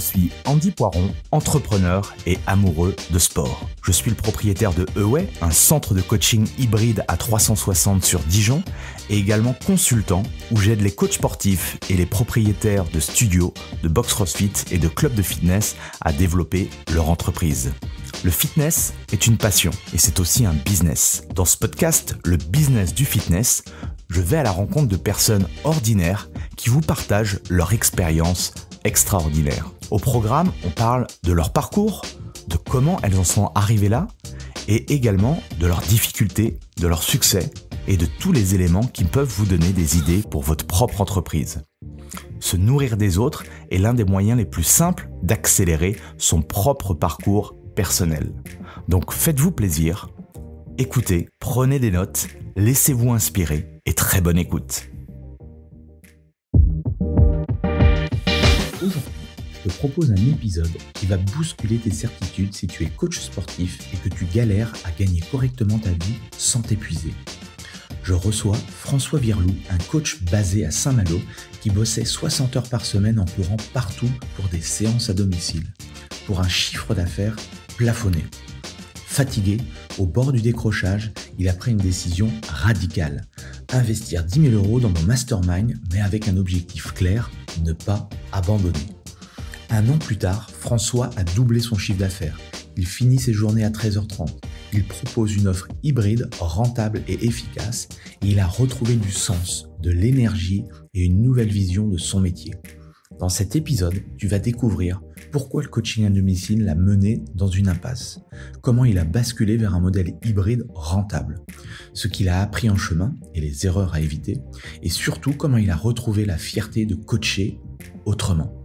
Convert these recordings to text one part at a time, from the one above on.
suis Andy Poiron, entrepreneur et amoureux de sport. Je suis le propriétaire de Away, un centre de coaching hybride à 360 sur Dijon, et également consultant où j'aide les coachs sportifs et les propriétaires de studios, de box CrossFit et de clubs de fitness à développer leur entreprise. Le fitness est une passion et c'est aussi un business. Dans ce podcast, le business du fitness, je vais à la rencontre de personnes ordinaires qui vous partagent leur expérience extraordinaire. Au programme, on parle de leur parcours, de comment elles en sont arrivées là, et également de leurs difficultés, de leurs succès et de tous les éléments qui peuvent vous donner des idées pour votre propre entreprise. Se nourrir des autres est l'un des moyens les plus simples d'accélérer son propre parcours personnel. Donc faites-vous plaisir, écoutez, prenez des notes, laissez-vous inspirer et très bonne écoute. Aujourd'hui, je te propose un épisode qui va bousculer tes certitudes si tu es coach sportif et que tu galères à gagner correctement ta vie sans t'épuiser. Je reçois François Virlou, un coach basé à Saint-Malo qui bossait 60 heures par semaine en courant partout pour des séances à domicile, pour un chiffre d'affaires plafonné. Fatigué, au bord du décrochage, il a pris une décision radicale. Investir 10 000 € dans mon mastermind, mais avec un objectif clair, ne pas abandonner. Un an plus tard, François a doublé son chiffre d'affaires. Il finit ses journées à 13h30. Il propose une offre hybride, rentable et efficace, et il a retrouvé du sens, de l'énergie et une nouvelle vision de son métier. Dans cet épisode, tu vas découvrir pourquoi le coaching à domicile l'a mené dans une impasse, comment il a basculé vers un modèle hybride rentable, ce qu'il a appris en chemin et les erreurs à éviter, et surtout comment il a retrouvé la fierté de coacher autrement.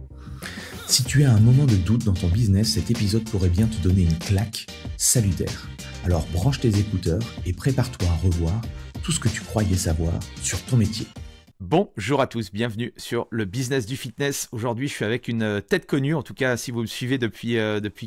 Si tu es à un moment de doute dans ton business, cet épisode pourrait bien te donner une claque salutaire. Alors branche tes écouteurs et prépare-toi à revoir tout ce que tu croyais savoir sur ton métier. Bonjour à tous, bienvenue sur le business du fitness. Aujourd'hui, je suis avec une tête connue, en tout cas si vous me suivez depuis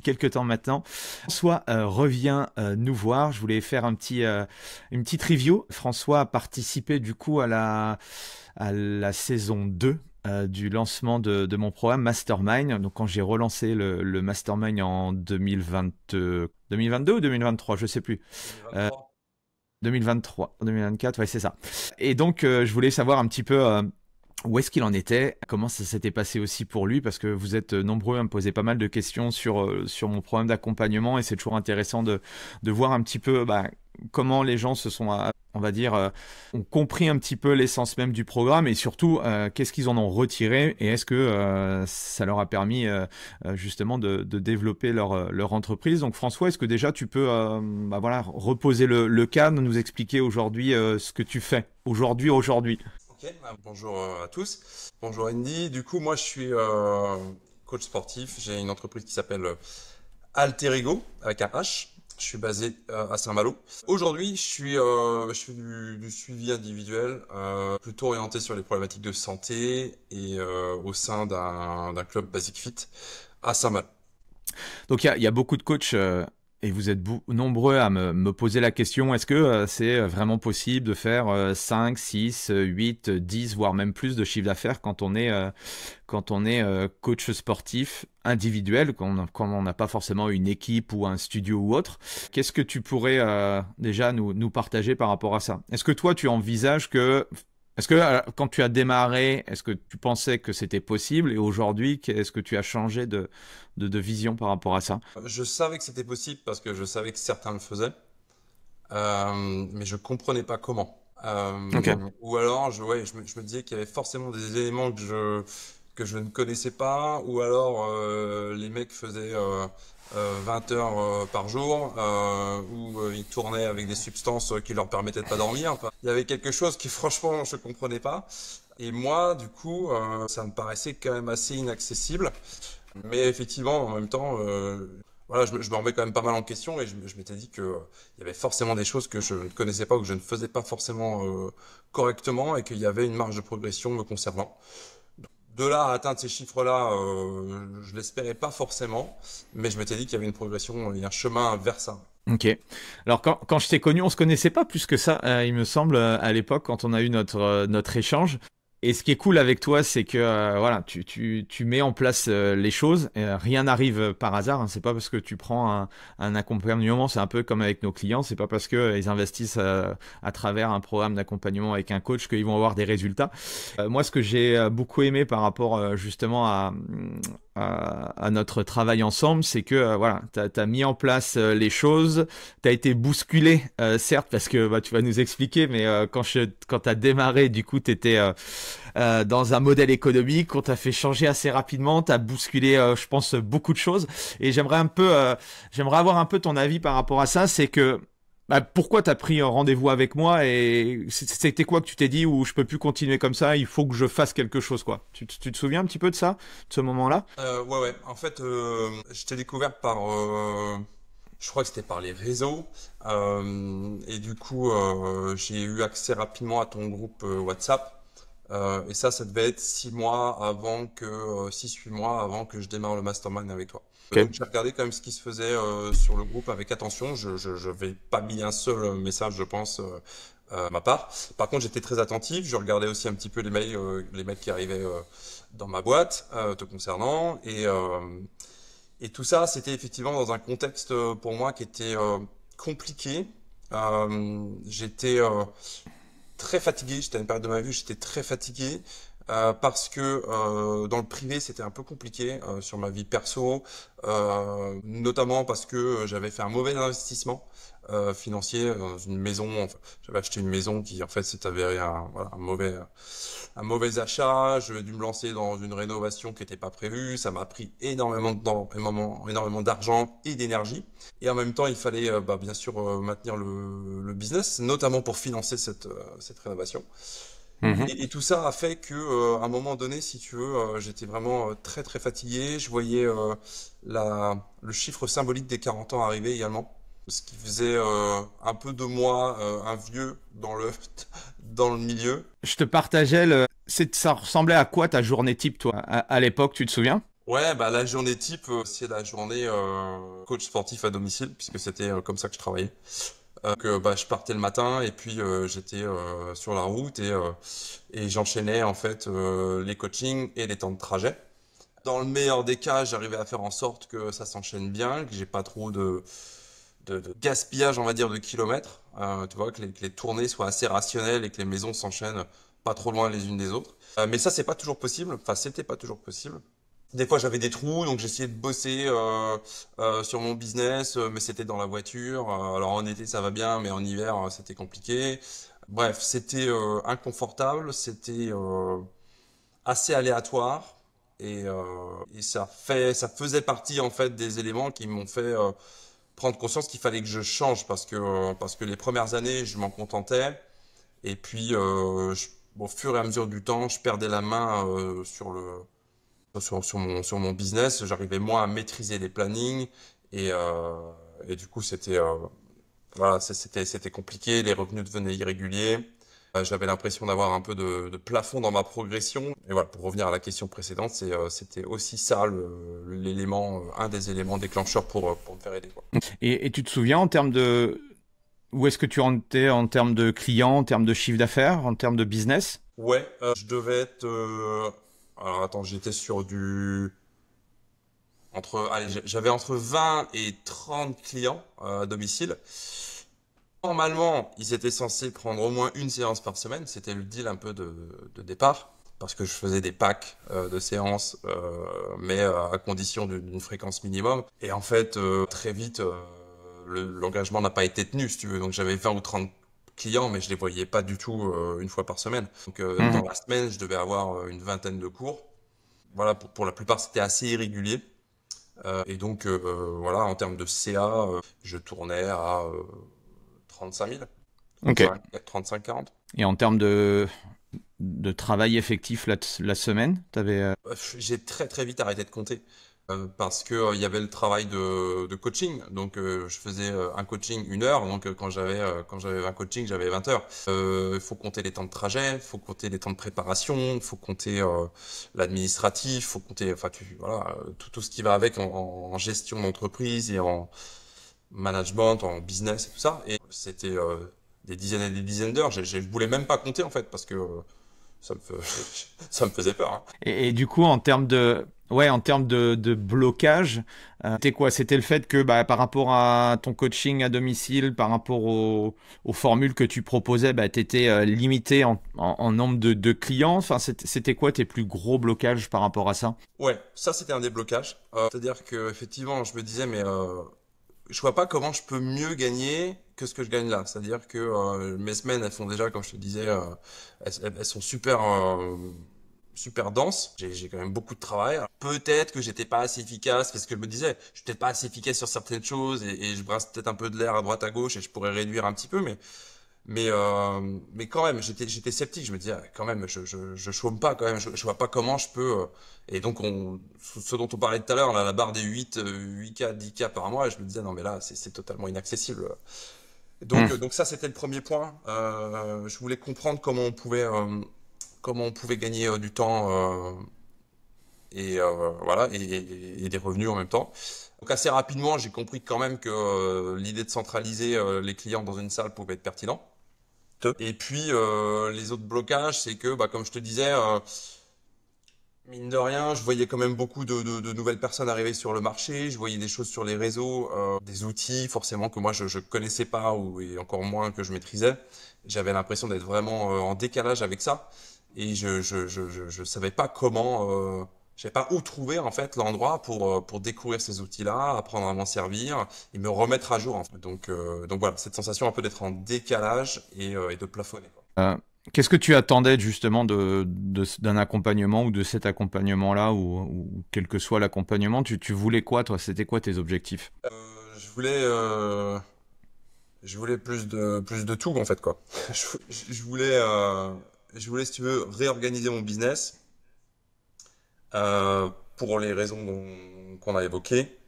quelques temps maintenant. François revient nous voir. Je voulais faire une petite review. François a participé du coup à la saison 2 du lancement de mon programme Mastermind. Donc quand j'ai relancé le Mastermind en 2022 ou 2023, je ne sais plus. 2023, 2024, ouais, c'est ça. Et donc, je voulais savoir un petit peu où est-ce qu'il en était, comment ça s'était passé aussi pour lui, parce que vous êtes nombreux à me poser pas mal de questions sur mon programme d'accompagnement et c'est toujours intéressant de voir un petit peu comment les gens se sont, on va dire, ont compris un petit peu l'essence même du programme et surtout, qu'est-ce qu'ils en ont retiré et est-ce que ça leur a permis justement de développer leur entreprise. Donc François, est-ce que déjà tu peux reposer le cadre, nous expliquer aujourd'hui ce que tu fais aujourd'hui? Ok, bonjour à tous. Bonjour Andy. Du coup, moi je suis coach sportif. J'ai une entreprise qui s'appelle Alter Ego avec un H. Je suis basé à Saint-Malo. Aujourd'hui, je suis du suivi individuel, plutôt orienté sur les problématiques de santé et au sein d'un club Basic Fit à Saint-Malo. Donc il y a beaucoup de coachs et vous êtes nombreux à me poser la question, est-ce que c'est vraiment possible de faire 5, 6, 8, 10, voire même plus de chiffre d'affaires quand on est coach sportif individuel, quand on n'a pas forcément une équipe ou un studio ou autre? Qu'est-ce que tu pourrais déjà nous partager par rapport à ça? Est-ce que toi, tu envisages est-ce que quand tu as démarré, est-ce que tu pensais que c'était possible et aujourd'hui, est-ce que tu as changé de vision par rapport à ça? Je savais que c'était possible parce que je savais que certains le faisaient, mais je comprenais pas comment. Ok. Ou alors, je me disais qu'il y avait forcément des éléments que je ne connaissais pas, ou alors les mecs faisaient 20 heures par jour, où ils tournaient avec des substances qui leur permettaient de pas dormir. Enfin, il y avait quelque chose qui franchement je comprenais pas. Et moi, du coup, ça me paraissait quand même assez inaccessible. Mais effectivement, en même temps, voilà, je me remets quand même pas mal en question et je m'étais dit que il y avait forcément des choses que je ne connaissais pas ou que je ne faisais pas forcément correctement et qu'il y avait une marge de progression me concernant. De là à atteindre ces chiffres-là, je l'espérais pas forcément, mais je m'étais dit qu'il y avait une progression et un chemin vers ça. Ok. Alors quand je t'ai connu, on se connaissait pas plus que ça, il me semble, à l'époque, quand on a eu notre échange. Et ce qui est cool avec toi, c'est que voilà, tu mets en place les choses. Rien n'arrive par hasard. Hein. C'est pas parce que tu prends un accompagnement, c'est un peu comme avec nos clients. C'est pas parce que ils investissent à travers un programme d'accompagnement avec un coach qu'ils vont avoir des résultats. Moi, ce que j'ai beaucoup aimé par rapport justement à notre travail ensemble, c'est que voilà, t'as mis en place les choses, t'as été bousculé, certes, parce que bah, tu vas nous expliquer, mais quand t'as démarré, du coup, t'étais dans un modèle économique, on t'a fait changer assez rapidement, t'as bousculé, je pense, beaucoup de choses, et j'aimerais avoir un peu ton avis par rapport à ça, c'est que bah, pourquoi t'as pris un rendez-vous avec moi et c'était quoi que tu t'es dit où je peux plus continuer comme ça, il faut que je fasse quelque chose quoi. Tu te souviens un petit peu de ça, de ce moment-là? Ouais. En fait, je t'ai découvert je crois que c'était par les réseaux. Et du coup, j'ai eu accès rapidement à ton groupe WhatsApp. Et ça devait être 6-8 mois avant que je démarre le mastermind avec toi. Ok. Donc j'ai regardé quand même ce qui se faisait sur le groupe avec attention. Je vais pas mis un seul message, je pense, à ma part. Par contre, j'étais très attentif. Je regardais aussi un petit peu les mails qui arrivaient dans ma boîte te concernant. Et tout ça, c'était effectivement dans un contexte pour moi qui était compliqué. J'étais très fatigué. J'étais à une période de ma vie où j'étais très fatigué parce que dans le privé, c'était un peu compliqué sur ma vie perso, notamment parce que j'avais fait un mauvais investissement financier dans une maison. Enfin, j'avais acheté une maison qui en fait s'est avéré voilà, un mauvais achat. Je dû me lancer dans une rénovation qui n'était pas prévue. Ça m'a pris énormément de temps, énormément d'argent et d'énergie. Et en même temps, il fallait bien sûr maintenir le business, notamment pour financer cette rénovation. Mhm. Et tout ça a fait que, à un moment donné, si tu veux, j'étais vraiment très très fatigué. Je voyais le chiffre symbolique des 40 ans arriver également, ce qui faisait un peu de moi un vieux dans le milieu. Je te partageais ça ressemblait à quoi ta journée type toi à l'époque, tu te souviens? Ouais, bah la journée type, c'est la journée coach sportif à domicile, puisque c'était comme ça que je travaillais. Je partais le matin et puis j'étais sur la route et j'enchaînais en fait les coachings et les temps de trajet. Dans le meilleur des cas, j'arrivais à faire en sorte que ça s'enchaîne bien, que j'ai pas trop de gaspillage, on va dire, de kilomètres. Tu vois, que les tournées soient assez rationnelles et que les maisons s'enchaînent pas trop loin les unes des autres. Mais ça, c'est pas toujours possible. Enfin, c'était pas toujours possible. Des fois, j'avais des trous, donc j'essayais de bosser sur mon business, mais c'était dans la voiture. Alors en été, ça va bien, mais en hiver, c'était compliqué. Bref, c'était inconfortable, c'était assez aléatoire, et ça faisait partie en fait des éléments qui m'ont fait prendre conscience qu'il fallait que je change parce que les premières années, je m'en contentais, et puis au fur et à mesure du temps, je perdais la main sur mon business, j'arrivais moins à maîtriser les plannings et, euh, et du coup voilà, c'était compliqué, les revenus devenaient irréguliers. J'avais l'impression d'avoir un peu de plafond dans ma progression. Et voilà, pour revenir à la question précédente, c'était aussi ça un des éléments déclencheurs pour me faire aider, quoi. Et tu te souviens en termes de où est-ce que tu en étais en termes de clients, en termes de chiffre d'affaires, en termes de business? Ouais, je devais être. Alors attends, j'étais sur allez, j'avais entre 20 et 30 clients à domicile. Normalement, ils étaient censés prendre au moins une séance par semaine. C'était le deal un peu de départ. Parce que je faisais des packs de séances, mais à condition d'une fréquence minimum. Et en fait, très vite, l'engagement n'a pas été tenu, si tu veux. Donc j'avais 20 ou 30 clients, mais je les voyais pas du tout une fois par semaine. Donc dans Mhm. la semaine, je devais avoir une vingtaine de cours. Voilà, pour la plupart, c'était assez irrégulier. Et donc, voilà, en termes de CA, je tournais à 35 000, Ok. 35-40. Et en termes de travail effectif la semaine, t'avais J'ai très très vite arrêté de compter parce que il y avait le travail de coaching. Donc je faisais un coaching 1 heure. Donc quand j'avais 20 coachings, j'avais 20 heures. Il faut compter les temps de trajet, il faut compter les temps de préparation, il faut compter l'administratif, il faut compter enfin voilà tout ce qui va avec en gestion d'entreprise et en management, en business et tout ça. Et c'était des dizaines et des dizaines d'heures. Je voulais même pas compter en fait parce que ça me, ça me faisait peur, hein. Et du coup, en termes de blocage, c'était quoi? C'était le fait que par rapport à ton coaching à domicile, par rapport aux formules que tu proposais, tu étais limité en nombre de clients. Enfin, c'était quoi tes plus gros blocages par rapport à ça? Ouais, ça c'était un déblocage. C'est-à-dire que effectivement, je me disais, mais je vois pas comment je peux mieux gagner que ce que je gagne là. C'est-à-dire que mes semaines, elles font déjà, comme je te disais, elles sont super denses. J'ai quand même beaucoup de travail. Alors, peut-être que j'étais pas assez efficace, parce que je me disais, je suis peut-être pas assez efficace sur certaines choses et je brasse peut-être un peu de l'air à droite à gauche et je pourrais réduire un petit peu, mais quand même, j'étais sceptique. Je me disais, ah, quand même, je chôme pas quand même. Je vois pas comment je peux. Et donc, ce dont on parlait tout à l'heure, là, la barre des 8K, 10K par mois, je me disais, non, mais là, c'est totalement inaccessible. Hmm. Donc ça, c'était le premier point. Je voulais comprendre comment on pouvait gagner du temps voilà, et des revenus en même temps. Donc assez rapidement, j'ai compris quand même que l'idée de centraliser les clients dans une salle pouvait être pertinent. Et puis les autres blocages, c'est que, comme je te disais, mine de rien, je voyais quand même beaucoup de nouvelles personnes arriver sur le marché. Je voyais des choses sur les réseaux, des outils forcément que moi je connaissais pas et encore moins que je maîtrisais. J'avais l'impression d'être vraiment en décalage avec ça et je savais pas comment. Je savais pas où trouver en fait l'endroit pour découvrir ces outils-là, apprendre à m'en servir et me remettre à jour en fait. Donc voilà, cette sensation un peu d'être en décalage et de plafonner, quoi. Euh, Qu'est-ce que tu attendais justement d'un accompagnement ou de cet accompagnement-là ou quel que soit l'accompagnement, tu voulais quoi toi? C'était quoi tes objectifs? Je voulais, je voulais plus de tout en fait quoi. Je voulais, je voulais si tu veux réorganiser mon business pour les raisons qu'on a évoquées,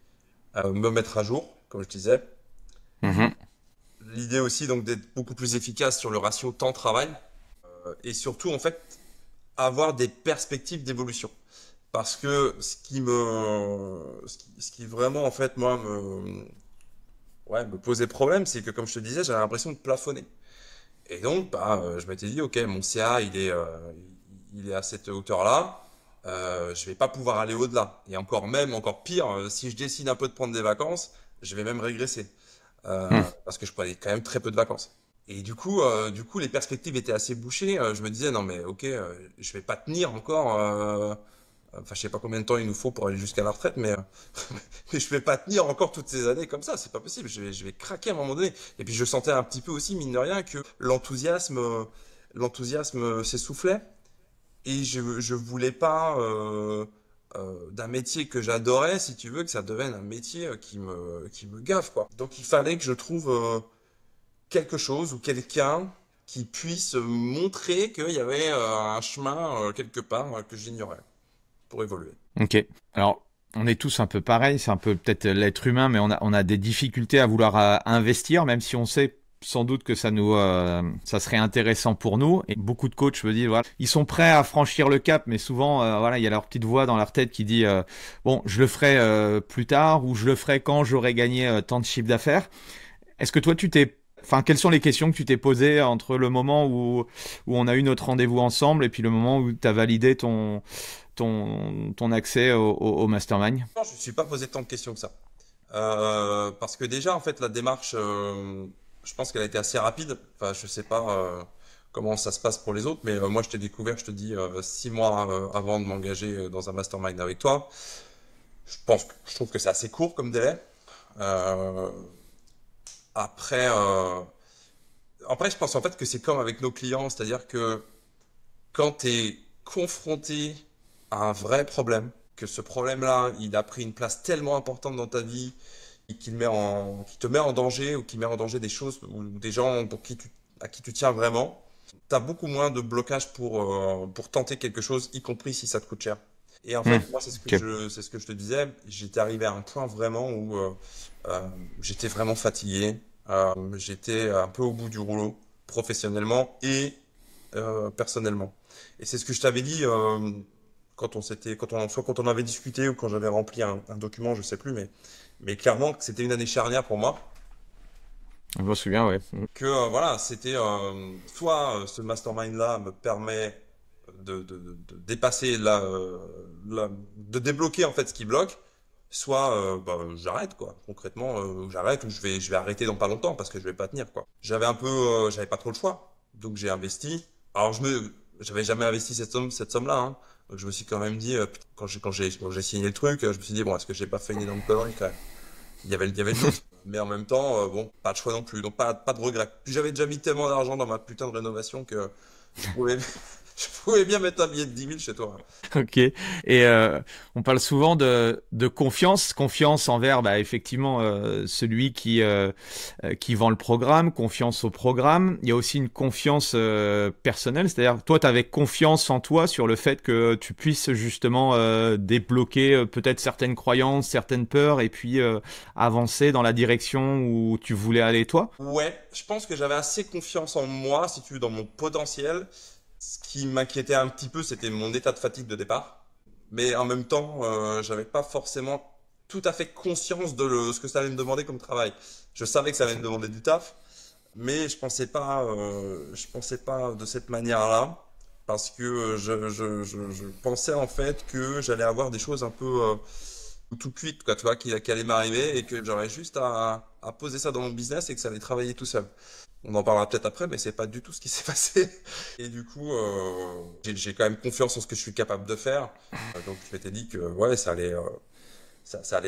me mettre à jour comme je disais. Mhm. L'idée aussi donc d'être beaucoup plus efficace sur le ratio temps-travail et surtout en fait avoir des perspectives d'évolution. Parce que ce qui vraiment en fait moi me posait problème, c'est que comme je te disais, j'avais l'impression de plafonner. Et donc je m'étais dit ok, mon CA il est à cette hauteur-là. Je vais pas pouvoir aller au-delà. Et encore pire, si je décide un peu de prendre des vacances, je vais même régresser. Hmm. Parce que je prenais quand même très peu de vacances. Et du coup, les perspectives étaient assez bouchées. Je me disais, non mais ok, je vais pas tenir encore. Enfin, je sais pas combien de temps il nous faut pour aller jusqu'à la retraite, mais je vais pas tenir encore toutes ces années comme ça. C'est pas possible. Je vais craquer à un moment donné. Et puis je sentais un petit peu aussi, mine de rien, que l'enthousiasme s'essoufflait. Et je voulais pas d'un métier que j'adorais, si tu veux, que ça devienne un métier qui me gaffe, quoi. Donc il fallait que je trouve quelque chose ou quelqu'un qui puisse montrer qu'il y avait un chemin quelque part que j'ignorais pour évoluer. Ok. Alors, on est tous un peu pareil, c'est un peu peut-être l'être humain, mais on a des difficultés à vouloir investir, même si on sait sans doute que ça serait intéressant pour nous. Et beaucoup de coachs me disent, voilà, ils sont prêts à franchir le cap, mais souvent, voilà, il y a leur petite voix dans leur tête qui dit, bon, je le ferai plus tard ou je le ferai quand j'aurai gagné tant de chiffre d'affaires. Est-ce que toi, enfin, quelles sont les questions que tu t'es posées entre le moment où on a eu notre rendez-vous ensemble et puis le moment où tu as validé ton accès au mastermind? Non, je ne me suis pas posé tant de questions que ça. Parce que déjà, en fait, la démarche, je pense qu'elle a été assez rapide. Enfin, je sais pas comment ça se passe pour les autres, mais moi, je t'ai découvert, je te dis, 6 mois avant de m'engager dans un mastermind avec toi. Je trouve que c'est assez court comme délai. Euh, après, après, je pense en fait que c'est comme avec nos clients, c'est-à-dire que quand tu es confronté à un vrai problème, que ce problème-là, il a pris une place tellement importante dans ta vie, et qui te met en danger ou qui met en danger des choses ou des gens à qui tu tiens vraiment, tu as beaucoup moins de blocage pour tenter quelque chose, y compris si ça te coûte cher. Et en Hmm. fait, moi, Ok. c'est ce que je te disais, j'étais arrivé à un point vraiment où j'étais vraiment fatigué, j'étais un peu au bout du rouleau, professionnellement et personnellement. Et c'est ce que je t'avais dit soit quand on avait discuté ou quand j'avais rempli un document, je sais plus, mais clairement que c'était une année charnière pour moi. Je me souviens, ouais. Que voilà, c'était soit ce mastermind-là me permet de dépasser de débloquer en fait ce qui bloque, soit j'arrête quoi. Concrètement, j'arrête ou je vais arrêter dans pas longtemps parce que je vais pas tenir quoi. J'avais pas trop le choix, donc j'ai investi. Alors j'avais jamais investi cette somme-là, hein. Donc je me suis quand même dit, putain, quand j'ai signé le truc, je me suis dit bon, est-ce que j'ai pas fait une énorme connerie quand même? Il y avait le doute. Mais en même temps, bon, pas de choix non plus, donc pas de regret. Puis j'avais déjà mis tellement d'argent dans ma putain de rénovation que je pouvais, je pouvais bien mettre un billet de 10 000 chez toi. Ok. Et on parle souvent de confiance envers effectivement celui qui vend le programme, confiance au programme. Il y a aussi une confiance personnelle, c'est-à-dire toi, tu avais confiance en toi sur le fait que tu puisses justement débloquer peut-être certaines croyances, certaines peurs, et puis avancer dans la direction où tu voulais aller toi. Ouais, je pense que j'avais assez confiance en moi, si tu veux, dans mon potentiel. Ce qui m'inquiétait un petit peu, c'était mon état de fatigue de départ. Mais en même temps, j'avais pas forcément tout à fait conscience ce que ça allait me demander comme travail. Je savais que ça allait me demander du taf, mais je pensais pas de cette manière-là, parce que je pensais en fait que j'allais avoir des choses un peu tout cuites, quoi, tu vois, qui allaient m'arriver et que j'aurais juste à poser ça dans mon business et que ça allait travailler tout seul. On en parlera peut-être après, mais c'est pas du tout ce qui s'est passé. Et du coup, j'ai quand même confiance en ce que je suis capable de faire. Donc je m'étais dit que ouais, ça allait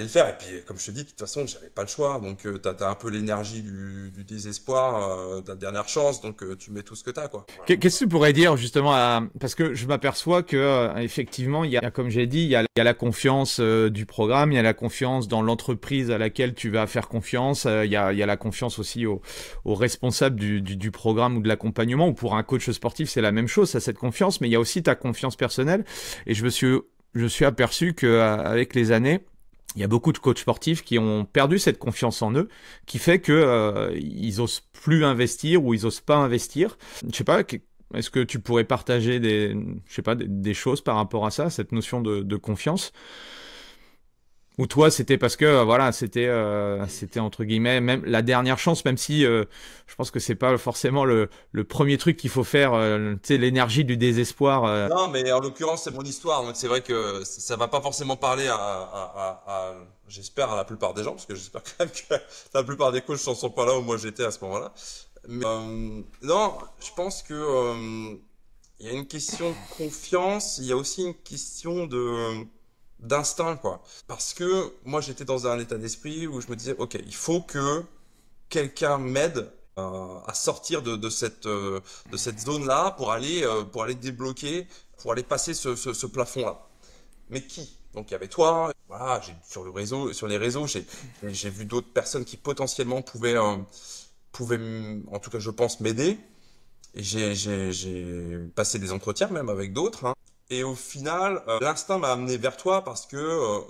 le faire. Et puis, comme je te dis, de toute façon, j'avais pas le choix. Donc, t'as un peu l'énergie du désespoir, de la dernière chance. Donc, tu mets tout ce que t'as, quoi. Qu'est-ce que tu pourrais dire justement parce que je m'aperçois que effectivement, il y a, comme j'ai dit, il y a la confiance du programme, il y a la confiance dans l'entreprise à laquelle tu vas faire confiance, il y a la confiance aussi aux responsables du programme ou de l'accompagnement, ou pour un coach sportif, c'est la même chose, ça, cette confiance, mais il y a aussi ta confiance personnelle. Et je me suis aperçu que avec les années, il y a beaucoup de coachs sportifs qui ont perdu cette confiance en eux, qui fait que ils osent plus investir ou ils osent pas investir. Je sais pas, est-ce que tu pourrais partager des choses par rapport à ça, cette notion de confiance? Ou toi, c'était parce que voilà, c'était entre guillemets même la dernière chance, même si je pense que c'est pas forcément le premier truc qu'il faut faire. Tu sais, l'énergie du désespoir. Non, mais en l'occurrence, c'est mon histoire. Donc, c'est vrai que ça va pas forcément parler j'espère, à la plupart des gens, parce que j'espère quand même que la plupart des coachs n'en sont pas là où moi j'étais à ce moment-là. Mais non, je pense que il y a une question de confiance, il y a aussi une question d'instinct, quoi. Parce que moi, j'étais dans un état d'esprit où je me disais, OK, il faut que quelqu'un m'aide à sortir de cette zone-là pour aller débloquer, pour aller passer ce plafond-là. Mais qui? Donc, il y avait toi. Voilà, sur les réseaux, j'ai vu d'autres personnes qui potentiellement pouvaient, en tout cas, je pense, m'aider. Et j'ai passé des entretiens même avec d'autres, hein. Et au final, l'instinct m'a amené vers toi parce que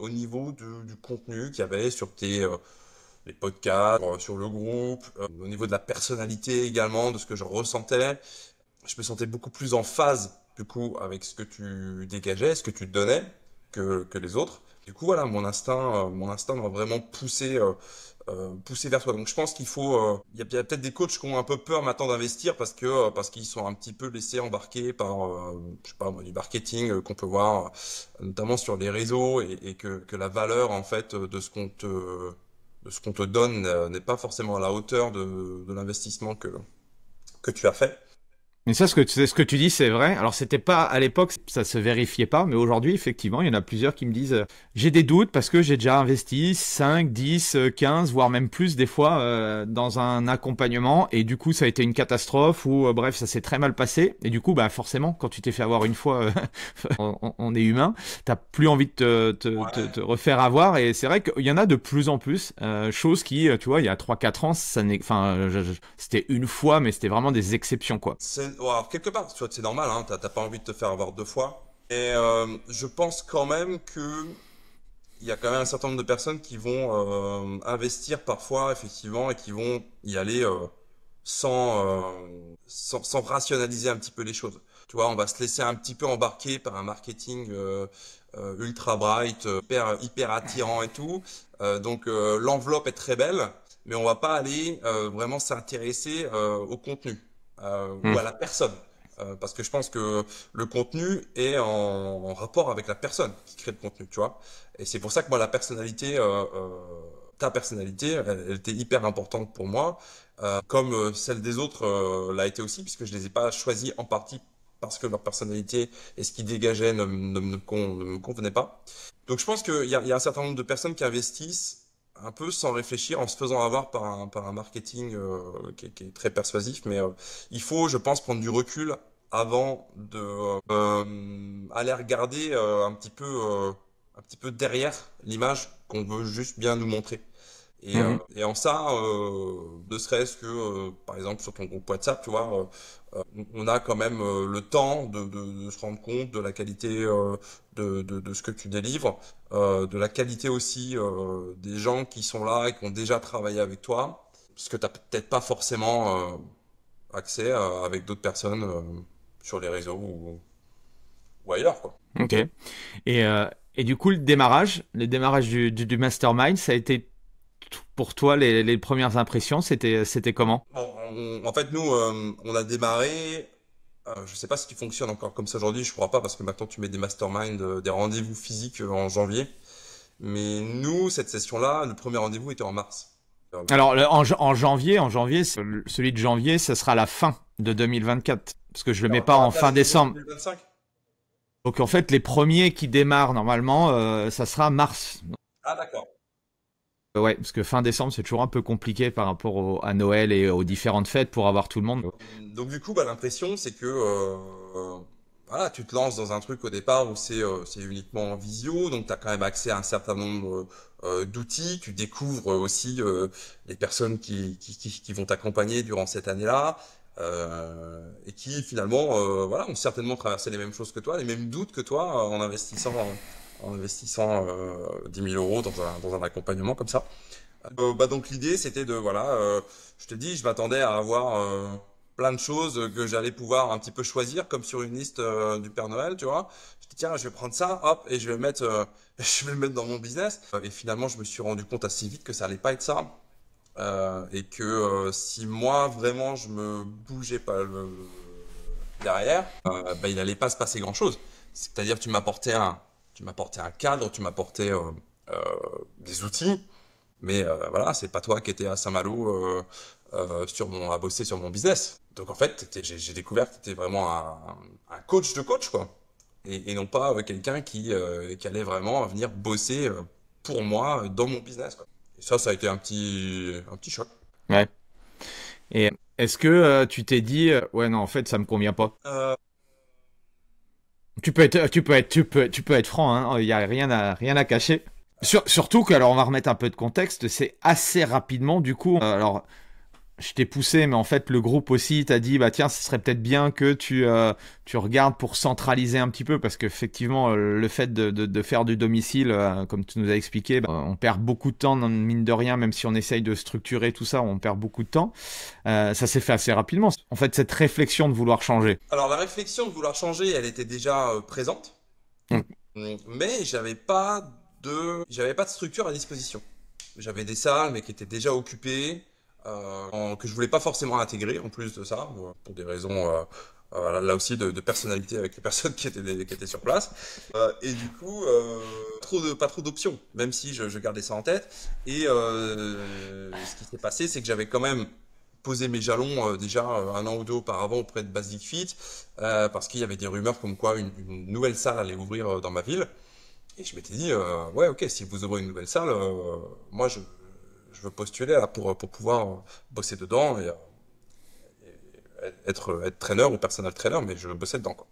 au niveau du contenu qu'il y avait sur les podcasts, sur le groupe, au niveau de la personnalité également, de ce que je ressentais, je me sentais beaucoup plus en phase du coup avec ce que tu dégageais, ce que tu donnais que les autres. Du coup, voilà, mon instinct m'a vraiment poussé vers toi. Donc, je pense qu'il faut, il y a peut-être des coachs qui ont un peu peur maintenant d'investir parce qu'ils sont un petit peu laissés embarquer par, je sais pas moi, du marketing qu'on peut voir, notamment sur les réseaux et que la valeur en fait de ce qu'on te donne n'est pas forcément à la hauteur de l'investissement que tu as fait. Mais ça, ce que tu dis, c'est vrai. Alors, c'était pas, à l'époque, ça se vérifiait pas, mais aujourd'hui, effectivement, il y en a plusieurs qui me disent, j'ai des doutes parce que j'ai déjà investi 5, 10, 15, voire même plus, des fois, dans un accompagnement, et du coup, ça a été une catastrophe, ou, bref, ça s'est très mal passé, et du coup, forcément, quand tu t'es fait avoir une fois, on est humain, t'as plus envie de te refaire avoir, et c'est vrai qu'il y en a de plus en plus, chose qui, tu vois, il y a 3-4 ans, c'était une fois, mais c'était vraiment des exceptions, quoi. Alors, quelque part, tu vois, c'est normal, hein, t'as pas envie de te faire avoir deux fois. Et je pense quand même que il y a quand même un certain nombre de personnes qui vont investir parfois, effectivement, et qui vont y aller sans rationaliser un petit peu les choses. Tu vois, on va se laisser un petit peu embarquer par un marketing ultra bright, hyper attirant et tout. Donc l'enveloppe est très belle, mais on va pas aller vraiment s'intéresser au contenu ou à la personne. parce que je pense que le contenu est en rapport avec la personne qui crée le contenu, tu vois. Et c'est pour ça que moi, ta personnalité, elle était hyper importante pour moi, comme celle des autres l'a été aussi, puisque je les ai pas choisis en partie parce que leur personnalité et ce qu'ils dégageaient ne me convenait pas. Donc je pense qu'il y a un certain nombre de personnes qui investissent un peu sans réfléchir, en se faisant avoir par un marketing qui est très persuasif, mais il faut, je pense, prendre du recul avant de aller regarder un petit peu derrière l'image qu'on veut juste bien nous montrer. Et en ça, ne serait-ce que, par exemple, sur ton groupe WhatsApp, tu vois, on a quand même le temps de se rendre compte de la qualité de ce que tu délivres, de la qualité aussi des gens qui sont là et qui ont déjà travaillé avec toi, parce que tu n'as peut-être pas forcément accès avec d'autres personnes sur les réseaux ou ailleurs, quoi. Ok. Et du coup, le démarrage du mastermind, ça a été pour toi les premières impressions, c'était comment? Bon, en fait, nous, on a démarré. Je sais pas si tu fonctionnes encore comme ça aujourd'hui, je crois pas parce que maintenant tu mets des masterminds, des rendez-vous physiques en janvier. Mais nous, cette session-là, le premier rendez-vous était en mars. Alors, en janvier, celui de janvier, ça sera la fin de 2024. Parce que je le mets pas en fin décembre. 2025. Donc, en fait, les premiers qui démarrent, normalement, ça sera mars. Ah, d'accord. Ouais, parce que fin décembre, c'est toujours un peu compliqué par rapport à Noël et aux différentes fêtes pour avoir tout le monde. Donc du coup, bah, l'impression, c'est que voilà, tu te lances dans un truc au départ où c'est uniquement en visio, donc tu as quand même accès à un certain nombre d'outils, tu découvres aussi les personnes qui vont t'accompagner durant cette année-là, et qui finalement voilà, ont certainement traversé les mêmes choses que toi, les mêmes doutes que toi en investissant 10 000 euros dans un accompagnement comme ça. Bah donc l'idée c'était de voilà, je te dis, je m'attendais à avoir plein de choses que j'allais pouvoir un petit peu choisir comme sur une liste du Père Noël, tu vois. Je dis tiens, je vais prendre ça, hop, et je vais le mettre, je vais le mettre dans mon business. Et finalement, je me suis rendu compte assez vite que ça allait pas être ça. Et que si moi vraiment je me bougeais pas derrière, bah, il allait pas se passer grand-chose. C'est-à-dire tu m'apportais un cadre, tu m'apportais euh, des outils. Mais voilà, c'est pas toi qui étais à Saint-Malo à bosser sur mon business. Donc en fait, j'ai découvert que tu étais vraiment un coach de coach, quoi. Et non pas quelqu'un qui allait vraiment venir bosser pour moi dans mon business, quoi. Et ça a été un petit choc. Ouais. Et est-ce que tu t'es dit, ouais, non, en fait, ça me convient pas? Euh, Tu peux être franc, hein. Il y a rien à cacher. Surtout que, alors, on va remettre un peu de contexte. C'est assez rapidement, du coup. Alors, je t'ai poussé, mais en fait, le groupe aussi t'a dit, bah tiens, ce serait peut-être bien que tu regardes pour centraliser un petit peu, parce qu'effectivement, le fait de faire du domicile, comme tu nous as expliqué, bah, on perd beaucoup de temps, mine de rien, même si on essaye de structurer tout ça, on perd beaucoup de temps. Ça s'est fait assez rapidement. En fait, cette réflexion de vouloir changer. alors la réflexion de vouloir changer, elle était déjà présente, Mm. mais j'avais pas de structure à disposition. J'avais des salles, mais qui étaient déjà occupées, que je voulais pas forcément intégrer en plus de ça, pour des raisons là aussi de personnalité avec les personnes qui étaient sur place. Et du coup, pas trop d'options, même si je gardais ça en tête. Et ce qui s'est passé, c'est que j'avais quand même posé mes jalons déjà un an ou deux auparavant auprès de Basic Fit, parce qu'il y avait des rumeurs comme quoi une nouvelle salle allait ouvrir dans ma ville. Et je m'étais dit, ouais, ok, si vous ouvrez une nouvelle salle, moi je veux postuler là pour pouvoir bosser dedans et être traîneur ou personal trainer, mais je veux bosser dedans, quoi.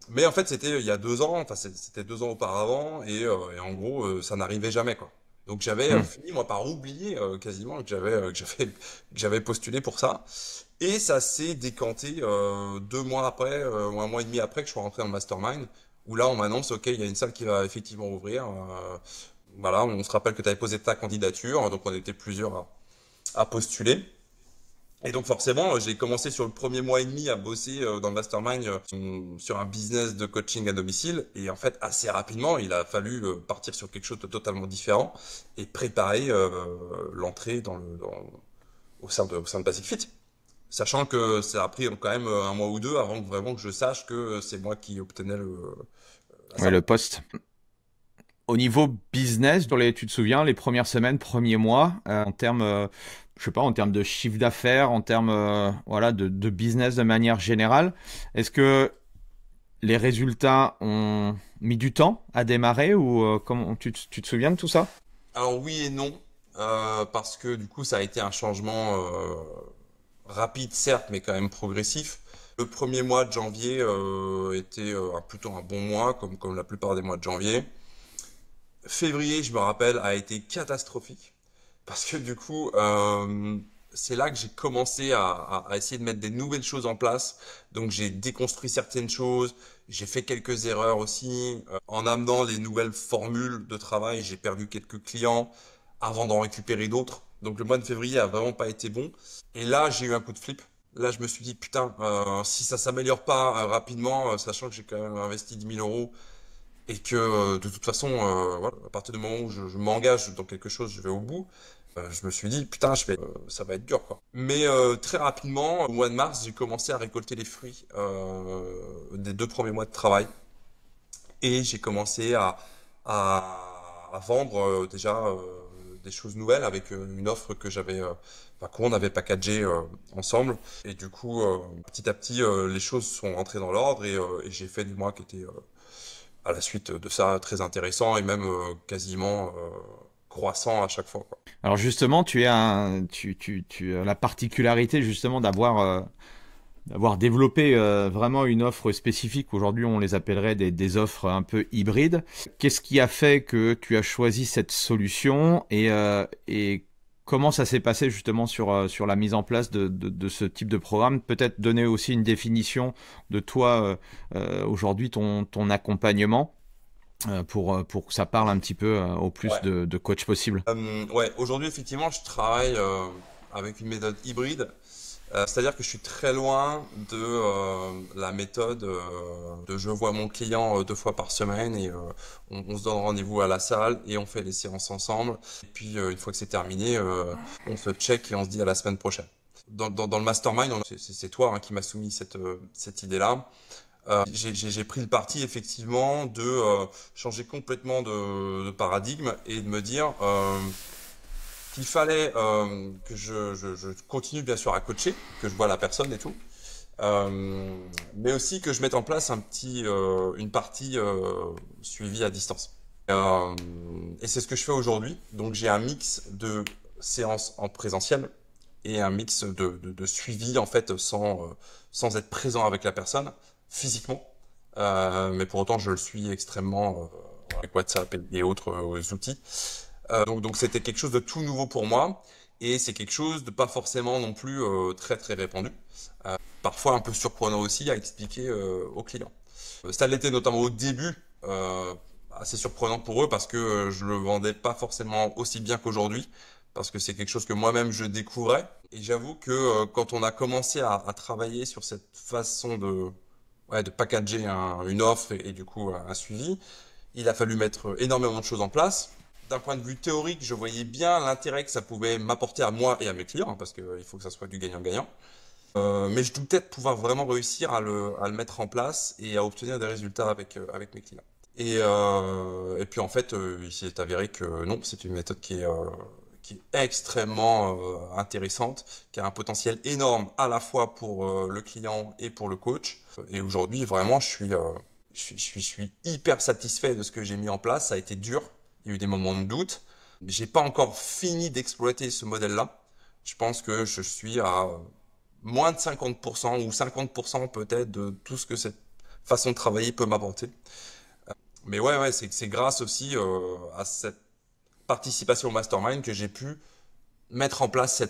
Mais en fait, c'était il y a 2 ans, enfin c'était 2 ans auparavant, et en gros, ça n'arrivait jamais, quoi. Donc j'avais Mm. fini moi par oublier quasiment que j'avais postulé pour ça, et ça s'est décanté 2 mois après, ou un mois et demi après que je sois rentré dans le mastermind, où là on m'annonce, ok, il y a une salle qui va effectivement ouvrir. Voilà, on se rappelle que tu avais posé ta candidature, donc on était plusieurs à postuler. Et donc forcément, j'ai commencé sur le premier mois et demi à bosser dans le mastermind sur un business de coaching à domicile. Et en fait, assez rapidement, il a fallu partir sur quelque chose de totalement différent et préparer l'entrée au sein de Basic Fit. Sachant que ça a pris quand même un mois ou deux avant que vraiment que je sache que c'est moi qui obtenais la Ouais, salaire. le poste. Au niveau business, tu te souviens, les premières semaines, premiers mois, en termes, je sais pas, en termes de chiffre d'affaires, en termes, voilà, de business de manière générale, est-ce que les résultats ont mis du temps à démarrer ou comment tu te souviens de tout ça? Alors oui et non, parce que du coup ça a été un changement rapide certes, mais quand même progressif. Le premier mois de janvier était plutôt un bon mois, comme la plupart des mois de janvier. Février, je me rappelle, a été catastrophique. Parce que du coup, c'est là que j'ai commencé à essayer de mettre des nouvelles choses en place. Donc j'ai déconstruit certaines choses, j'ai fait quelques erreurs aussi. En amenant les nouvelles formules de travail, j'ai perdu quelques clients avant d'en récupérer d'autres. Donc le mois de février a vraiment pas été bon. Et là, j'ai eu un coup de flip. Là, je me suis dit, putain, si ça s'améliore pas rapidement, sachant que j'ai quand même investi 10 000 € et que de toute façon, voilà, à partir du moment où je m'engage dans quelque chose, je vais au bout. Je me suis dit, putain, ça va être dur, quoi. Mais très rapidement, au mois de mars, j'ai commencé à récolter les fruits des 2 premiers mois de travail. Et j'ai commencé à vendre déjà des choses nouvelles avec une offre que qu'on avait packagée ensemble. Et du coup, petit à petit, les choses sont rentrées dans l'ordre et j'ai fait des mois qui étaient à la suite de ça très intéressants et même quasiment croissants à chaque fois, quoi. Alors justement, tu as la particularité justement d'avoir développé vraiment une offre spécifique. Aujourd'hui, on les appellerait des offres un peu hybrides. Qu'est-ce qui a fait que tu as choisi cette solution et comment ça s'est passé justement sur la mise en place de ce type de programme? Peut-être donner aussi une définition de toi aujourd'hui, ton accompagnement pour que ça parle un petit peu au plus Ouais. de coachs possible. Ouais, aujourd'hui, effectivement, je travaille avec une méthode hybride. C'est-à-dire que je suis très loin de la méthode de je vois mon client 2 fois par semaine et on se donne rendez-vous à la salle et on fait les séances ensemble. Et puis une fois que c'est terminé, on se check et on se dit à la semaine prochaine. Dans le mastermind, c'est toi hein, qui m'as soumis cette idée-là. J'ai pris le parti effectivement de changer complètement de paradigme et de me dire qu'il fallait que je continue bien sûr à coacher, que je vois la personne et tout, mais aussi que je mette en place une partie suivie à distance. Euh, et c'est ce que je fais aujourd'hui. Donc j'ai un mix de séances en présentiel et un mix de suivi en fait sans être présent avec la personne physiquement. Mais pour autant je le suis extrêmement avec WhatsApp et autres outils. Donc c'était quelque chose de tout nouveau pour moi et c'est quelque chose de pas forcément non plus très très répandu. Parfois un peu surprenant aussi à expliquer aux clients. Ça l'était notamment au début, assez surprenant pour eux parce que je le vendais pas forcément aussi bien qu'aujourd'hui parce que c'est quelque chose que moi-même je découvrais. Et j'avoue que quand on a commencé à travailler sur cette façon de packager une offre et du coup un suivi, il a fallu mettre énormément de choses en place. D'un point de vue théorique, je voyais bien l'intérêt que ça pouvait m'apporter à moi et à mes clients, hein, parce qu'il faut que ça soit du gagnant-gagnant. Mais je doutais de pouvoir vraiment réussir à le mettre en place et à obtenir des résultats avec mes clients. Et puis en fait, il s'est avéré que non, c'est une méthode qui est extrêmement intéressante, qui a un potentiel énorme à la fois pour le client et pour le coach. Et aujourd'hui, vraiment, je suis hyper satisfait de ce que j'ai mis en place. Ça a été dur. Il y a eu des moments de doute. J'ai pas encore fini d'exploiter ce modèle-là. Je pense que je suis à moins de 50% ou 50% peut-être de tout ce que cette façon de travailler peut m'apporter. Mais ouais, c'est grâce aussi à cette participation au mastermind que j'ai pu mettre en place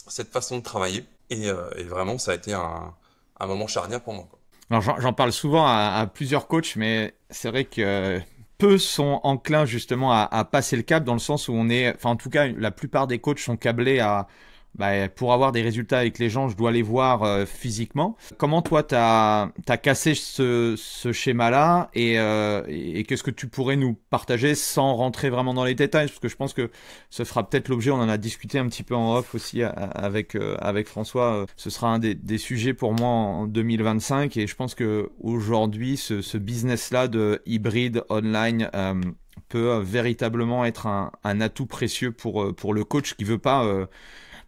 cette façon de travailler. Et vraiment, ça a été un moment charnière pour moi, quoi. Alors j'en parle souvent à plusieurs coachs, mais c'est vrai que peu sont enclins justement à passer le cap dans le sens où on est, enfin en tout cas la plupart des coachs sont câblés pour avoir des résultats avec les gens, je dois les voir physiquement. Comment toi, t'as cassé ce schéma-là et qu'est-ce que tu pourrais nous partager sans rentrer vraiment dans les détails? Parce que je pense que ce sera peut-être l'objet, on en a discuté un petit peu en off aussi avec François. Ce sera un des sujets pour moi en 2025 et je pense que aujourd'hui, ce business-là de hybride online peut véritablement être un atout précieux pour le coach qui veut pas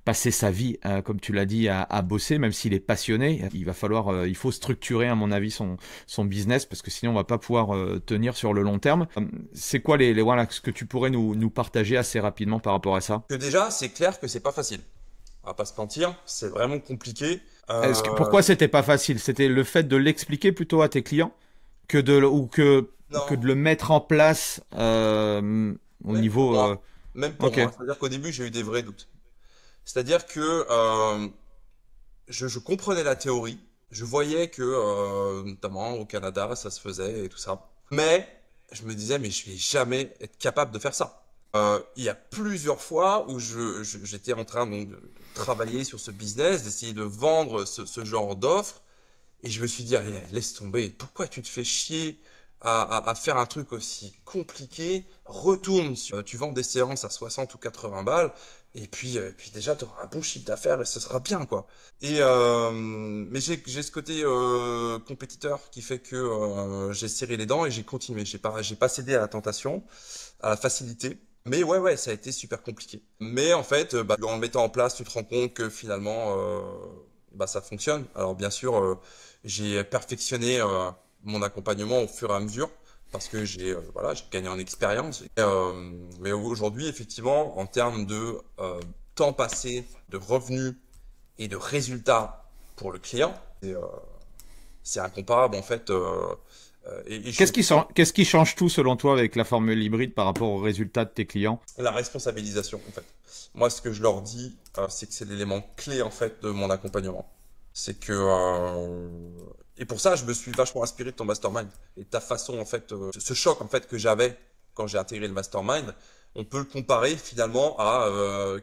passer sa vie, comme tu l'as dit, à bosser, même s'il est passionné. Il faut structurer, à mon avis, son business parce que sinon on va pas pouvoir tenir sur le long terme. C'est quoi voilà, ce que tu pourrais nous partager assez rapidement par rapport à ça? Que déjà, c'est clair que c'est pas facile. On va pas se mentir, c'est vraiment compliqué. Pourquoi c'était pas facile? C'était le fait de l'expliquer plutôt à tes clients que de le mettre en place au Même pour niveau. moi. Même pour Ok. moi. C'est-à-dire qu'au début, j'ai eu des vrais doutes. C'est-à-dire que je comprenais la théorie, je voyais que notamment au Canada, ça se faisait et tout ça. Mais je me disais, mais je vais jamais être capable de faire ça. Il y a plusieurs fois où j'étais en train donc, de travailler sur ce business, d'essayer de vendre ce genre d'offre, et je me suis dit, allez, laisse tomber, pourquoi tu te fais chier à faire un truc aussi compliqué? Retourne sur, tu vends des séances à 60 ou 80 balles, et puis déjà, tu auras un bon chiffre d'affaires et ce sera bien, quoi. Mais j'ai ce côté compétiteur qui fait que j'ai serré les dents et j'ai continué. J'ai pas cédé à la tentation, à la facilité. Mais ouais, ça a été super compliqué. Mais en fait, en le mettant en place, tu te rends compte que finalement, ça fonctionne. Alors bien sûr, j'ai perfectionné mon accompagnement au fur et à mesure parce que j'ai gagné en expérience. Mais aujourd'hui, effectivement, en termes de temps passé, de revenus et de résultats pour le client, c'est incomparable en fait. Et je suis Qu'est-ce qui change tout selon toi avec la formule hybride par rapport aux résultats de tes clients? la responsabilisation en fait. Moi, ce que je leur dis, c'est que c'est l'élément clé en fait de mon accompagnement. C'est que et pour ça, je me suis vachement inspiré de ton mastermind et de ta façon en fait, ce choc en fait que j'avais quand j'ai intégré le mastermind. On peut le comparer finalement à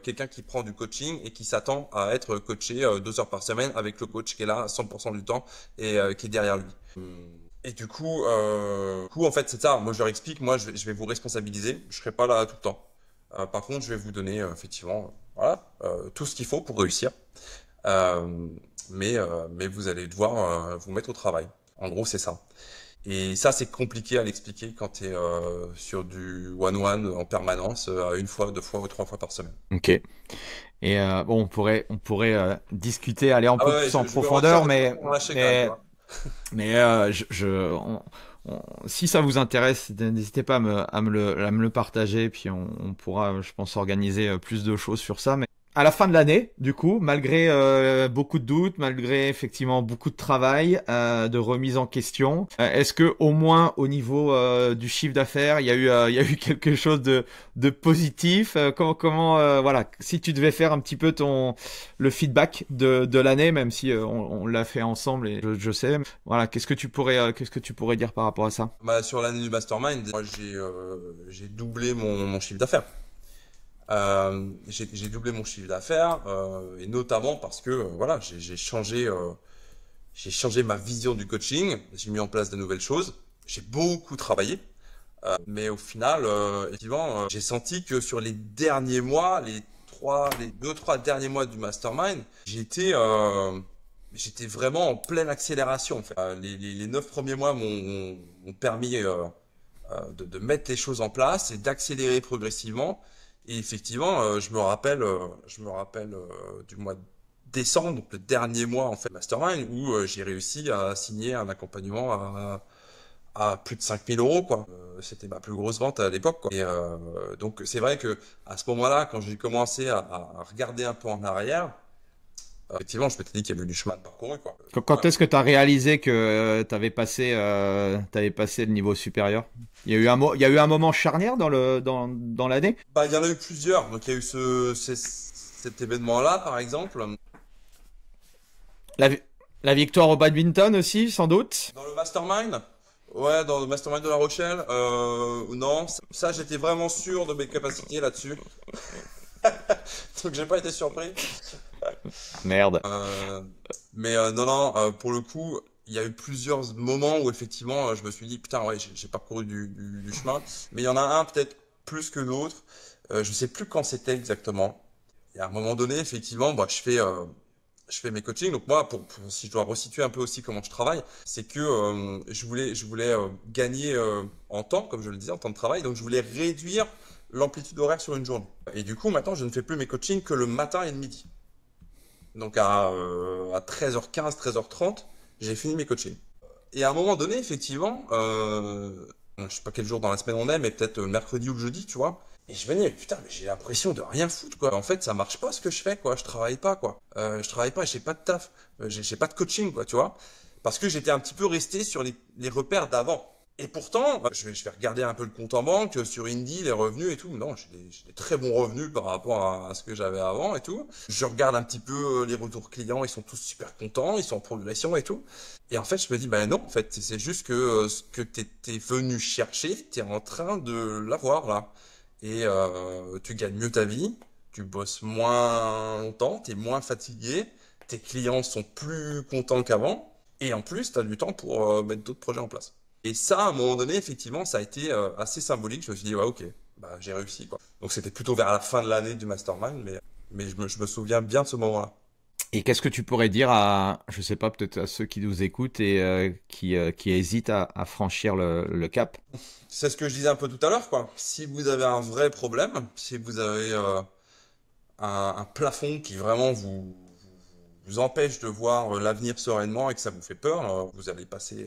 quelqu'un qui prend du coaching et qui s'attend à être coaché 2 heures par semaine avec le coach qui est là 100% du temps et qui est derrière lui. Et du coup, en fait, c'est ça. Moi, je leur explique, moi, je vais vous responsabiliser. Je serai pas là tout le temps. Par contre, je vais vous donner effectivement, voilà, tout ce qu'il faut pour réussir. Euh, mais vous allez devoir vous mettre au travail. En gros, c'est ça. Et ça, c'est compliqué à l'expliquer quand tu es sur du one-one en permanence, une fois, 2 fois ou 3 fois par semaine. Ok. Et bon, on pourrait discuter, aller un Ah peu ouais, plus en je peux en faire, profondeur, je peux en lâcher quand même, tu mais vois. Mais si ça vous intéresse, n'hésitez pas à me le partager, puis on pourra, je pense, organiser plus de choses sur ça. Mais à la fin de l'année, du coup, malgré beaucoup de doutes, malgré effectivement beaucoup de travail, de remise en question, est-ce que au moins au niveau du chiffre d'affaires, il y a eu quelque chose de positif? Voilà, si tu devais faire un petit peu le feedback de l'année, même si on l'a fait ensemble et je sais, voilà, qu'est-ce que tu pourrais dire par rapport à ça? Sur l'année du mastermind, moi, j'ai doublé mon chiffre d'affaires. J'ai doublé mon chiffre d'affaires et notamment parce que voilà, j'ai changé ma vision du coaching, j'ai mis en place de nouvelles choses, j'ai beaucoup travaillé, mais au final, effectivement, j'ai senti que sur les derniers mois, les 2, 3 derniers mois du mastermind, j'étais vraiment en pleine accélération en fait. Les 9 premiers mois m'ont permis de mettre les choses en place et d'accélérer progressivement. Et effectivement, je me rappelle du mois de décembre, donc le dernier mois en fait mastermind, où j'ai réussi à signer un accompagnement à plus de 5 000 € quoi. C'était ma plus grosse vente à l'époque quoi. Et donc c'est vrai que à ce moment-là, quand j'ai commencé à regarder un peu en arrière, effectivement, je m'étais dit qu'il y avait du chemin de parcouru quoi. Quand est-ce que tu as réalisé que t'avais passé le niveau supérieur? Il y a eu un moment charnière dans l'année? Il y en a eu plusieurs. Donc il y a eu cet événement-là, par exemple. La, vi- la victoire au badminton aussi, sans doute. Dans le mastermind, ouais, dans le mastermind de La Rochelle, non, ça j'étais vraiment sûr de mes capacités là-dessus. Donc j'ai pas été surpris. Merde. Euh, non, non, pour le coup, il y a eu plusieurs moments où effectivement, je me suis dit, putain, ouais, j'ai parcouru du chemin. Mais il y en a un peut-être plus que l'autre. Je sais plus quand c'était exactement. Et à un moment donné, effectivement, bah, je fais mes coachings. Donc moi, si je dois resituer un peu aussi comment je travaille, c'est que je voulais gagner en temps, comme je le disais, en temps de travail. Donc je voulais réduire l'amplitude horaire sur une journée. Et du coup, maintenant, je ne fais plus mes coachings que le matin et le midi. Donc à 13h15, 13h30, j'ai fini mes coachings. Et à un moment donné, effectivement, je sais pas quel jour dans la semaine on est, mais peut-être le mercredi ou le jeudi, tu vois. Et je me dis, mais putain, mais j'ai l'impression de rien foutre, quoi. En fait, ça marche pas ce que je fais, quoi. Je travaille pas, quoi. Je travaille pas, j'ai pas de taf, j'ai pas de coaching, quoi, tu vois. Parce que j'étais un petit peu resté sur les repères d'avant. Et pourtant, je vais regarder un peu le compte en banque, sur Indy, les revenus et tout. Non, j'ai des très bons revenus par rapport à ce que j'avais avant et tout. Je regarde un petit peu les retours clients, ils sont tous super contents, ils sont en progression et tout. Et en fait, je me dis, ben non, en fait, c'est juste que ce que t'étais venu chercher, t'es en train de l'avoir là. Et tu gagnes mieux ta vie, tu bosses moins longtemps, t'es moins fatigué, tes clients sont plus contents qu'avant. Et en plus, t'as du temps pour mettre d'autres projets en place. Et ça, à un moment donné, effectivement, ça a été assez symbolique. Je me suis dit, ouais, ok, bah, j'ai réussi, quoi. Donc c'était plutôt vers la fin de l'année du mastermind, mais je me souviens bien de ce moment-là. Et qu'est-ce que tu pourrais dire à, je sais pas, peut-être à ceux qui nous écoutent et qui hésitent à franchir le cap? C'est ce que je disais un peu tout à l'heure, quoi. Si vous avez un vrai problème, si vous avez un plafond qui vraiment vous empêche de voir l'avenir sereinement et que ça vous fait peur, vous allez passer,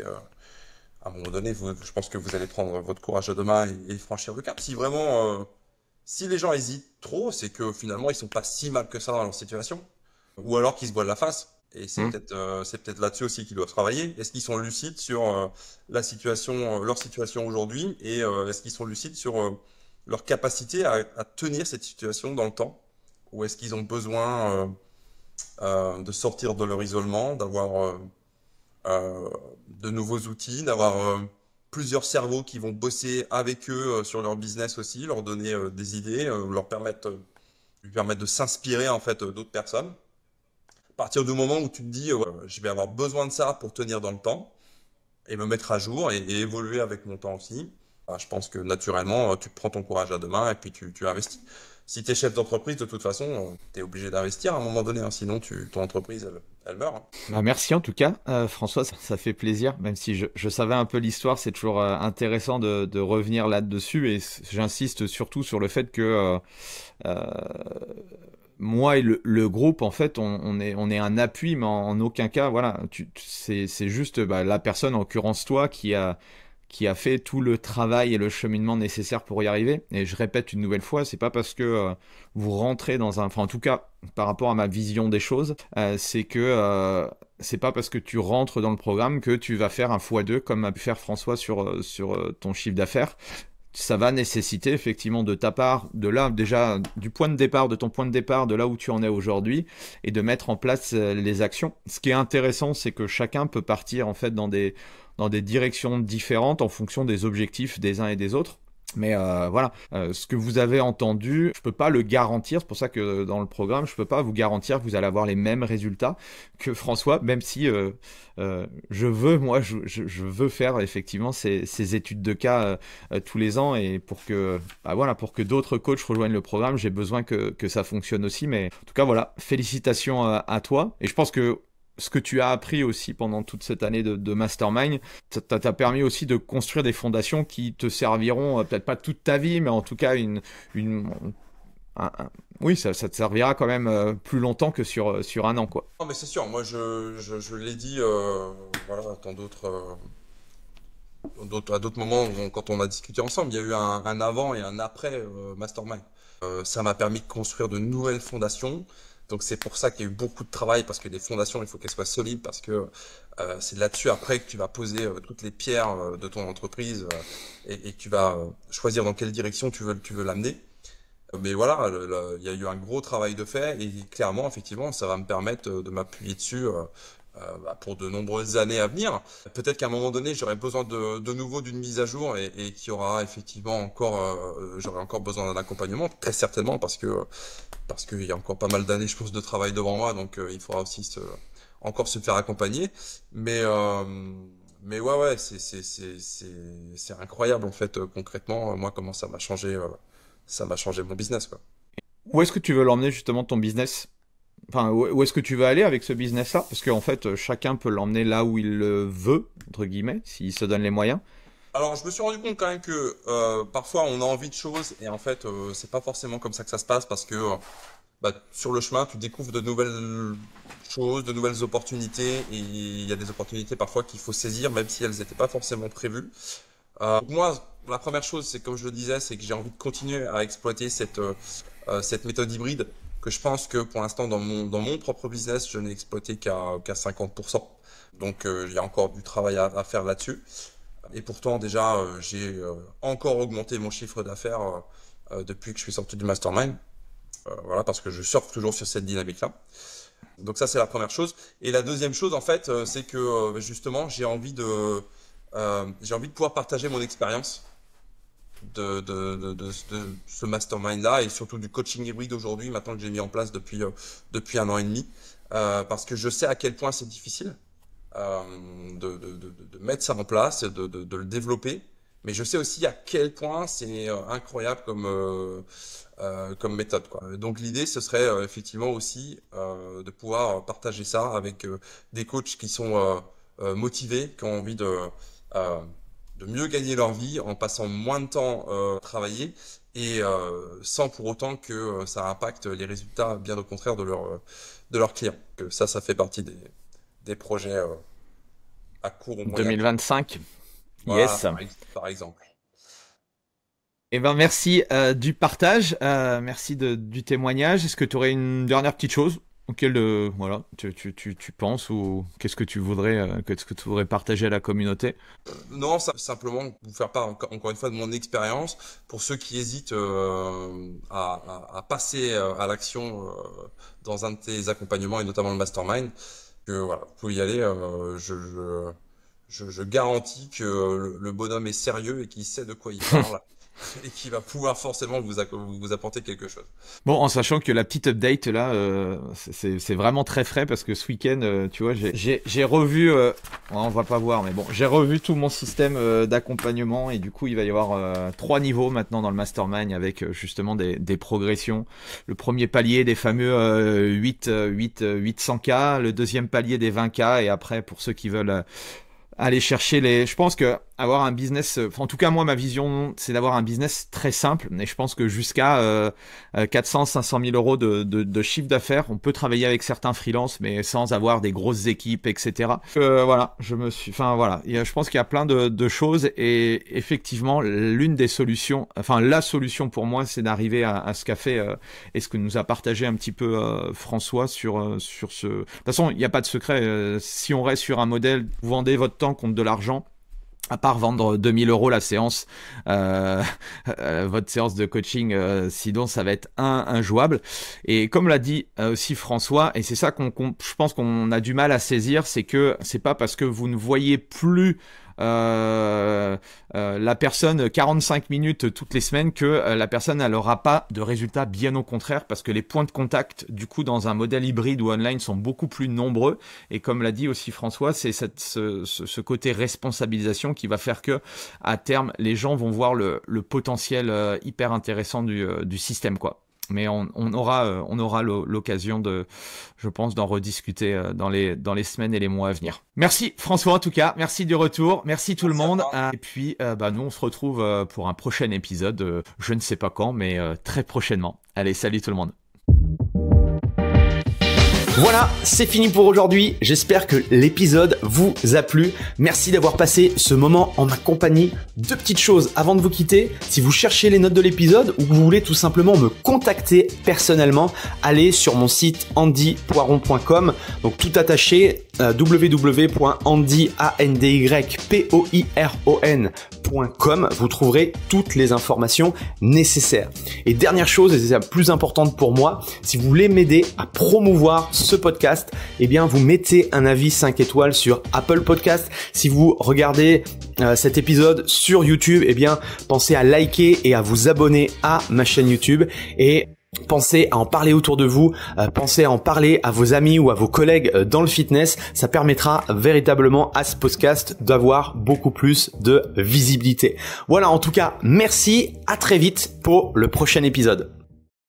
à un moment donné, je pense que vous allez prendre votre courage à deux mains et franchir le cap. Si vraiment, si les gens hésitent trop, c'est que finalement ils sont pas si mal que ça dans leur situation, ou alors qu'ils se voilent la face. Et Hmm. c'est peut-être là-dessus aussi qu'ils doivent travailler. Est-ce qu'ils sont lucides sur la situation, leur situation aujourd'hui, et est-ce qu'ils sont lucides sur leur capacité à tenir cette situation dans le temps, ou est-ce qu'ils ont besoin de sortir de leur isolement, d'avoir de nouveaux outils, d'avoir plusieurs cerveaux qui vont bosser avec eux sur leur business aussi, leur donner des idées, lui permettre de s'inspirer en fait d'autres personnes. À partir du moment où tu te dis, je vais avoir besoin de ça pour tenir dans le temps et me mettre à jour et évoluer avec mon temps aussi, bah, je pense que naturellement, tu prends ton courage à deux mains et puis tu investis. Si tu es chef d'entreprise, de toute façon, tu es obligé d'investir à un moment donné, hein, sinon ton entreprise, elle meurt, hein. Bah, merci en tout cas, François, ça fait plaisir, même si je savais un peu l'histoire, c'est toujours intéressant de revenir là-dessus et j'insiste surtout sur le fait que euh, moi et le groupe, en fait, on est un appui, mais en aucun cas, voilà, c'est juste bah, la personne, en l'occurrence toi, qui a fait tout le travail et le cheminement nécessaire pour y arriver. Et je répète une nouvelle fois, c'est pas parce que vous rentrez dans un, enfin en tout cas par rapport à ma vision des choses, c'est pas parce que tu rentres dans le programme que tu vas faire un x2 comme a pu faire François sur ton chiffre d'affaires. Ça va nécessiter effectivement de ta part, de là déjà du point de départ, de ton point de départ, de là où tu en es aujourd'hui, et de mettre en place les actions. Ce qui est intéressant, c'est que chacun peut partir en fait dans des directions différentes en fonction des objectifs des uns et des autres. Mais voilà, ce que vous avez entendu, je peux pas le garantir. C'est pour ça que dans le programme, je peux pas vous garantir que vous allez avoir les mêmes résultats que François, même si je veux, moi, je veux faire effectivement ces études de cas tous les ans et bah voilà, pour que d'autres coachs rejoignent le programme, j'ai besoin que ça fonctionne aussi. Mais en tout cas, voilà, félicitations à toi. Et je pense que ce que tu as appris aussi pendant toute cette année de mastermind, ça t'a permis aussi de construire des fondations qui te serviront peut-être pas toute ta vie, mais en tout cas une oui, ça te servira quand même plus longtemps que sur un an, quoi. Non, mais c'est sûr, moi je l'ai dit voilà, dans à d'autres moments quand on a discuté ensemble, il y a eu un avant et un après Mastermind. Ça m'a permis de construire de nouvelles fondations. Donc c'est pour ça qu'il y a eu beaucoup de travail parce que les fondations, il faut qu'elles soient solides parce que c'est là-dessus après que tu vas poser toutes les pierres de ton entreprise et que tu vas choisir dans quelle direction tu veux l'amener. Mais voilà, il y a eu un gros travail de fait et clairement, effectivement, ça va me permettre de m'appuyer dessus pour de nombreuses années à venir. Peut-être qu'à un moment donné, j'aurai besoin de nouveau d'une mise à jour et qu'il y aura effectivement encore, j'aurai encore besoin d'un accompagnement, très certainement, parce qu'il y a encore pas mal d'années, je pense, de travail devant moi, donc il faudra aussi encore se faire accompagner. Mais ouais, c'est incroyable en fait, concrètement, moi comment ça m'a changé mon business, quoi. Où est-ce que tu veux l'emmener justement ton business? Enfin, où est-ce que tu veux aller avec ce business-là? Parce qu'en fait, chacun peut l'emmener là où il le veut, entre guillemets, s'il se donne les moyens. Alors, je me suis rendu compte quand même que parfois on a envie de choses et en fait, c'est pas forcément comme ça que ça se passe parce que sur le chemin, tu découvres de nouvelles choses, de nouvelles opportunités et il y a des opportunités parfois qu'il faut saisir même si elles n'étaient pas forcément prévues. Moi, la première chose, c'est comme je le disais, c'est que j'ai envie de continuer à exploiter cette méthode hybride que je pense que pour l'instant dans mon propre business, je n'ai exploité qu'à 50%. Donc il y a encore du travail à faire là-dessus. Et pourtant déjà j'ai encore augmenté mon chiffre d'affaires depuis que je suis sorti du mastermind. Voilà, parce que je surfe toujours sur cette dynamique-là. Donc ça c'est la première chose. Et la deuxième chose en fait, c'est que justement j'ai envie de pouvoir partager mon expérience de ce mastermind-là et surtout du coaching hybride aujourd'hui, maintenant que j'ai mis en place depuis 1 an et demi, parce que je sais à quel point c'est difficile de mettre ça en place, de le développer, mais je sais aussi à quel point c'est incroyable comme méthode, quoi. Donc l'idée, ce serait effectivement aussi de pouvoir partager ça avec des coachs qui sont motivés, qui ont envie de mieux gagner leur vie en passant moins de temps à travailler et sans pour autant que ça impacte les résultats, bien au contraire, de leurs clients. Que ça fait partie des projets à court ou moyen 2025. Voilà, Yes. par exemple. Eh ben merci du partage, merci du témoignage. Est-ce que tu aurais une dernière petite chose auquel voilà, tu penses ou qu'est-ce que tu voudrais partager à la communauté? Non, simplement vous faire part encore une fois de mon expérience pour ceux qui hésitent à passer à l'action dans un de tes accompagnements et notamment le mastermind. Que voilà, vous pouvez y aller. Je garantis que le bonhomme est sérieux et qu'il sait de quoi il parle. Et qui va pouvoir forcément vous apporter quelque chose. Bon, en sachant que la petite update là, c'est vraiment très frais parce que ce week-end, tu vois, j'ai revu, on va pas voir, mais bon, j'ai revu tout mon système d'accompagnement et du coup, il va y avoir 3 niveaux maintenant dans le mastermind avec justement des progressions. Le premier palier des fameux 800K, le deuxième palier des 20K et après pour ceux qui veulent aller chercher je pense que avoir un business, en tout cas moi ma vision c'est d'avoir un business très simple et je pense que jusqu'à 400-500 000 euros de chiffre d'affaires on peut travailler avec certains freelances mais sans avoir des grosses équipes etc. Voilà, je pense qu'il y a plein de choses et effectivement l'une des solutions, la solution pour moi c'est d'arriver à ce qu'a fait et ce que nous a partagé un petit peu François sur ce. De toute façon il n'y a pas de secret, si on reste sur un modèle, vous vendez votre temps contre de l'argent. À part vendre 2000 euros la séance, votre séance de coaching, sinon ça va être injouable. Et comme l'a dit aussi François, et c'est ça je pense qu'on a du mal à saisir, c'est que c'est pas parce que vous ne voyez plus la personne 45 minutes toutes les semaines que la personne elle aura pas de résultats, bien au contraire, parce que les points de contact du coup dans un modèle hybride ou online sont beaucoup plus nombreux et comme l'a dit aussi François, c'est ce côté responsabilisation qui va faire que à terme les gens vont voir le potentiel hyper intéressant du système, quoi. Mais on aura l'occasion je pense, d'en rediscuter dans les semaines et les mois à venir. Merci François en tout cas, merci du retour, merci tout le monde. Et puis nous on se retrouve pour un prochain épisode, je ne sais pas quand, mais très prochainement. Allez, salut tout le monde. Voilà, c'est fini pour aujourd'hui. J'espère que l'épisode vous a plu. Merci d'avoir passé ce moment en ma compagnie. 2 petites choses avant de vous quitter. Si vous cherchez les notes de l'épisode ou que vous voulez tout simplement me contacter personnellement, allez sur mon site andypoiron.com. Donc tout attaché, www.andypoiron.com. fitness.com, vous trouverez toutes les informations nécessaires. Et dernière chose, et c'est la plus importante pour moi, si vous voulez m'aider à promouvoir ce podcast, eh bien vous mettez un avis 5 étoiles sur Apple Podcast. Si vous regardez cet épisode sur YouTube, eh bien pensez à liker et à vous abonner à ma chaîne YouTube et pensez à en parler autour de vous, pensez à en parler à vos amis ou à vos collègues dans le fitness. Ça permettra véritablement à ce podcast d'avoir beaucoup plus de visibilité. Voilà, en tout cas, merci, à très vite pour le prochain épisode.